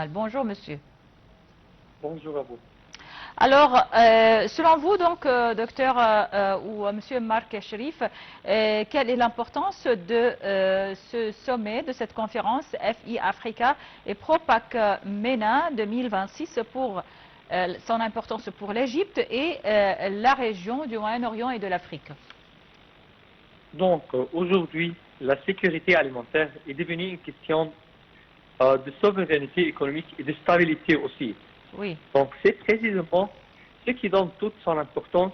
Bonjour monsieur. Bonjour à vous. Alors, selon vous, donc, docteur ou monsieur Marc Cherif, quelle est l'importance de ce sommet, de cette conférence FI Africa et Propac MENA 2026 pour son importance pour l'Égypte et la région du Moyen-Orient et de l'Afrique? Donc, aujourd'hui, la sécurité alimentaire est devenue une question de souveraineté économique et de stabilité aussi. Oui. Donc, c'est précisément ce qui donne toute son importance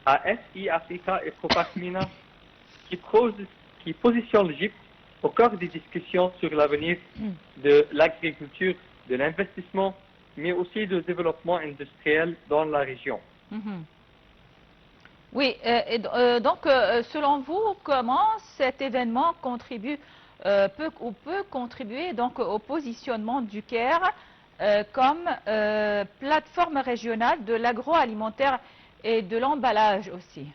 à FI Africa et Propac MENA qui positionne l'Égypte au cœur des discussions sur l'avenir de l'agriculture, de l'investissement, mais aussi du développement industriel dans la région. Oui, donc selon vous, comment cet événement peut contribuer donc au positionnement du Caire comme plateforme régionale de l'agroalimentaire et de l'emballage aussi?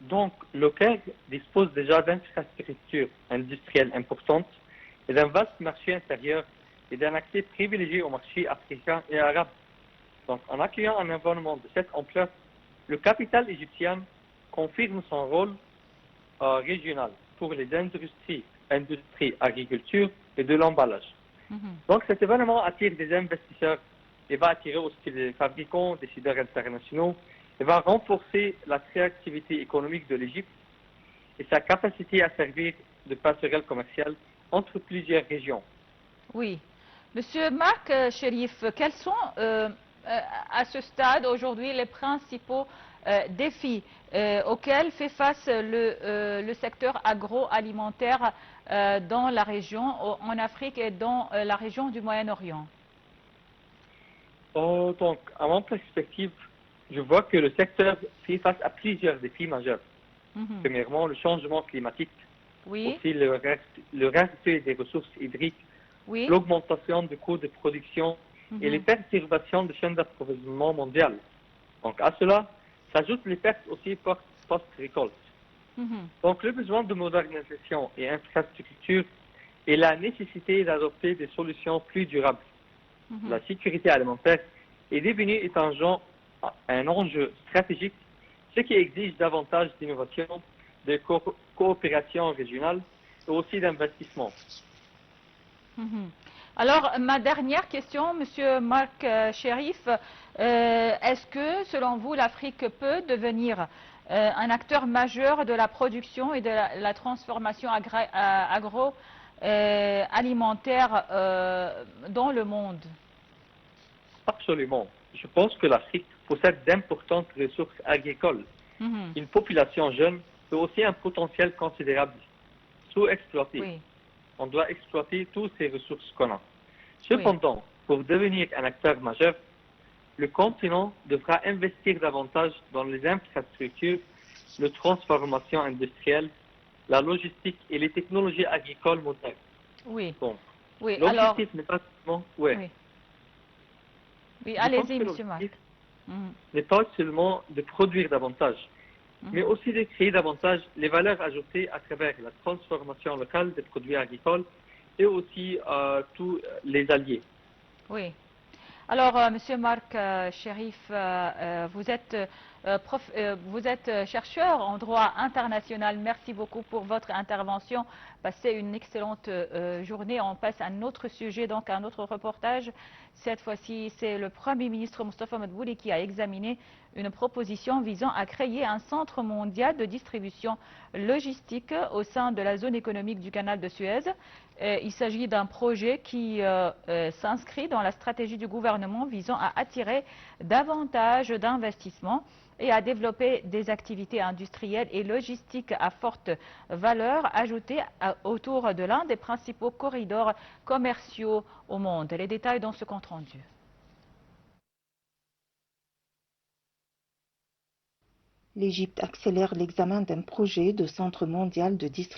Donc, le Caire dispose déjà d'infrastructures industrielles importantes et d'un vaste marché intérieur et d'un accès privilégié au marché africain et arabe. Donc, en accueillant un environnement de cette ampleur, le capital égyptien confirme son rôle régional pour les industries agriculture et de l'emballage. Donc, cet événement attire des investisseurs et va attirer aussi des fabricants, décideurs internationaux et va renforcer l'attractivité économique de l'Égypte et sa capacité à servir de passerelle commerciale entre plusieurs régions. Oui. Monsieur Marc Cherif, quels sont à ce stade aujourd'hui les principaux défis auxquels fait face le secteur agroalimentaire dans la région, en Afrique et dans la région du Moyen-Orient? Donc, à mon perspective, je vois que le secteur fait face à plusieurs défis majeurs. Premièrement, le changement climatique, Oui, aussi le rareté des ressources hydriques, oui. l'augmentation des coûts de production et les perturbations de chaînes d'approvisionnement mondiales. Donc, à cela s'ajoutent les pertes aussi post-récolte. Donc, le besoin de modernisation et infrastructure et la nécessité d'adopter des solutions plus durables. La sécurité alimentaire est devenue un enjeu stratégique, ce qui exige davantage d'innovation, de coopération régionale et aussi d'investissement. Alors, ma dernière question, Monsieur Marc Cherif, est-ce que, selon vous, l'Afrique peut devenir un acteur majeur de la production et de la transformation agroalimentaire dans le monde? Absolument. Je pense que l'Afrique possède d'importantes ressources agricoles, une population jeune et aussi un potentiel considérable sous-exploité. Oui, On doit exploiter toutes ces ressources qu'on a. oui. Cependant, pour devenir un acteur majeur, le continent devra investir davantage dans les infrastructures, la transformation industrielle, la logistique et les technologies agricoles modernes. Oui, Donc, oui. Alors, l'objectif n'est pas seulement, oui, oui. je pense Allez-y, que Monsieur Marc. l'objectif n'est pas seulement de produire davantage, mais aussi de créer davantage les valeurs ajoutées à travers la transformation locale des produits agricoles et aussi tous les alliés. Oui. Alors, Monsieur Marc Cherif, vous êtes chercheur en droit international. Merci beaucoup pour votre intervention. Passez une excellente journée. On passe à un autre sujet, donc un autre reportage. Cette fois-ci, c'est le Premier ministre Moustapha Madbouli qui a examiné une proposition visant à créer un centre mondial de distribution logistique au sein de la zone économique du canal de Suez. Il s'agit d'un projet qui s'inscrit dans la stratégie du gouvernement visant à attirer davantage d'investissements et à développer des activités industrielles et logistiques à forte valeur ajoutée autour de l'un des principaux corridors commerciaux au monde. Les détails dans ce compte rendu. L'Égypte accélère l'examen d'un projet de centre mondial de distribution